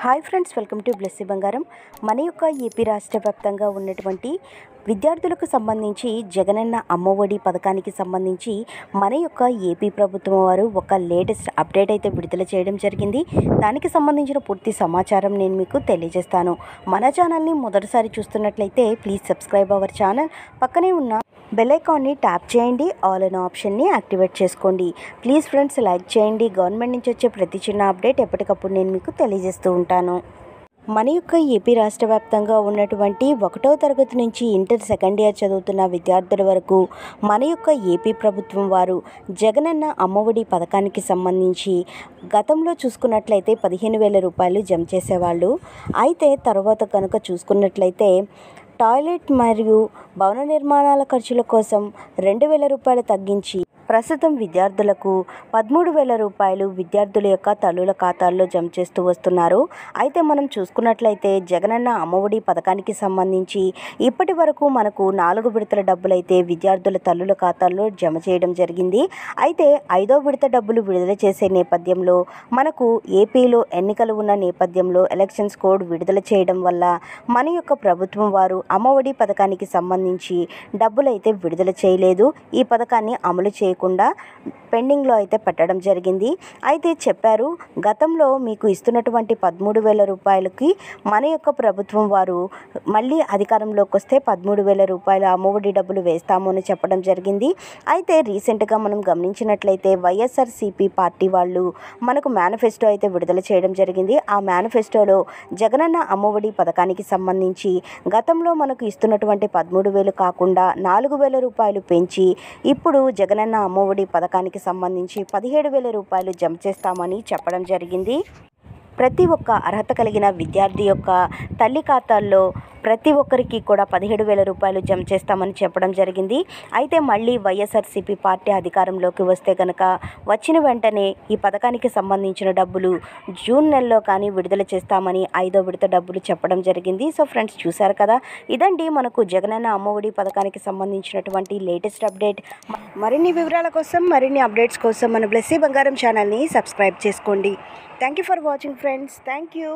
Hi friends, welcome to Blessy బంగారం. మన యొక్క ఏపీ రాష్ట్ర వ్యాప్తంగా ఉన్నటువంటి విద్యార్థులకు సంబంధించి జగనన్న అమ్మఒడి పథకానికి సంబంధించి మన యొక్క ఏపీ ప్రభుత్వం వారు ఒక లేటెస్ట్ అప్డేట్ అయితే విడుదల చేయడం జరిగింది. దానికి సంబంధించిన పూర్తి సమాచారం నేను మీకు తెలియజేస్తాను. మన ఛానల్ని మొదటిసారి చూస్తున్నట్లయితే ప్లీజ్ సబ్స్క్రైబ్ అవర్ ఛానల్. పక్కనే ఉన్న బెల్ ఐకాన్ని ట్యాప్ చేయండి, ఆల్ అనే ఆప్షన్ని యాక్టివేట్ చేసుకోండి. ప్లీజ్ ఫ్రెండ్స్ లైక్ చేయండి. గవర్నమెంట్ నుంచి వచ్చే ప్రతి చిన్న అప్డేట్ ఎప్పటికప్పుడు నేను మీకు తెలియజేస్తూ ఉంటాను. మన యొక్క ఏపీ రాష్ట్ర వ్యాప్తంగా ఉన్నటువంటి 1వ తరగతి నుంచి ఇంటర్ సెకండ్ ఇయర్ చదువుతున్న విద్యార్థుల వరకు మన యొక్క ఏపీ ప్రభుత్వం వారు జగనన్న అమ్మఒడి పథకానికి సంబంధించి గతంలో చూసుకున్నట్లయితే 15,000 రూపాయలు జమ చేసేవాళ్ళు. అయితే తర్వాత కనుక చూసుకున్నట్లయితే టాయిలెట్ మరియు భవన నిర్మాణాల ఖర్చుల కోసం 2,000 రూపాయలు తగ్గించి ప్రస్తుతం విద్యార్థులకు 13,000 రూపాయలు విద్యార్థుల యొక్క తల్లుల ఖాతాల్లో జమ చేస్తూ వస్తున్నారు. అయితే మనం చూసుకున్నట్లయితే జగనన్న అమ్మఒడి పథకానికి సంబంధించి ఇప్పటి వరకు మనకు 4 విడతల డబ్బులైతే విద్యార్థుల తల్లుల ఖాతాల్లో జమ చేయడం జరిగింది. అయితే 5వ విడత డబ్బులు విడుదల చేసే నేపథ్యంలో మనకు ఏపీలో ఎన్నికలు ఉన్న నేపథ్యంలో ఎలక్షన్స్ కోడ్ విడుదల చేయడం వల్ల మన యొక్క ప్రభుత్వం వారు అమ్మఒడి పథకానికి సంబంధించి డబ్బులైతే విడుదల చేయలేదు. ఈ పథకాన్ని అమలు చేయకుండా పెండింగ్లో అయితే పెట్టడం జరిగింది. అయితే చెప్పారు, గతంలో మీకు ఇస్తున్నటువంటి 13,000 రూపాయలకి మన యొక్క ప్రభుత్వం వారు మళ్ళీ అధికారంలోకి వస్తే 13,000 రూపాయల అమ్మఒడి డబ్బులు వేస్తాము అని చెప్పడం జరిగింది. అయితే రీసెంట్గా మనం గమనించినట్లయితే వైఎస్ఆర్సీపీ పార్టీ వాళ్ళు మనకు మేనిఫెస్టో అయితే విడుదల చేయడం జరిగింది. ఆ మేనిఫెస్టోలో జగనన్న అమ్మఒడి పథకానికి సంబంధించి గతంలో మనకు ఇస్తున్నటువంటి 13,000 కాకుండా 4,000 రూపాయలు పెంచి ఇప్పుడు జగనన్న అమ్మఒడి పథకానికి సంబంధించి 17,000 రూపాయలు జమ చేస్తామని చెప్పడం జరిగింది. ప్రతి ఒక్క అర్హత కలిగిన విద్యార్థి యొక్క తల్లి ఖాతాల్లో ప్రతి ఒక్కరికి కూడా 17,000 రూపాయలు జమ చేస్తామని చెప్పడం జరిగింది. అయితే మళ్ళీ వైఎస్ఆర్సీపీ పార్టీ అధికారంలోకి వస్తే కనుక వచ్చిన వెంటనే ఈ పథకానికి సంబంధించిన డబ్బులు జూన్ నెలలో కానీ విడుదల చేస్తామని 5వ విడత డబ్బులు చెప్పడం జరిగింది. సో ఫ్రెండ్స్, చూశారు కదా, ఇదండి మనకు జగనన్న అమ్మఒడి పథకానికి సంబంధించినటువంటి లేటెస్ట్ అప్డేట్. మరిన్ని వివరాల కోసం, మరిన్ని అప్డేట్స్ కోసం మన బ్లెస్సీ బంగారం ఛానల్ని సబ్స్క్రైబ్ చేసుకోండి. Thank you for watching friends. Thank you.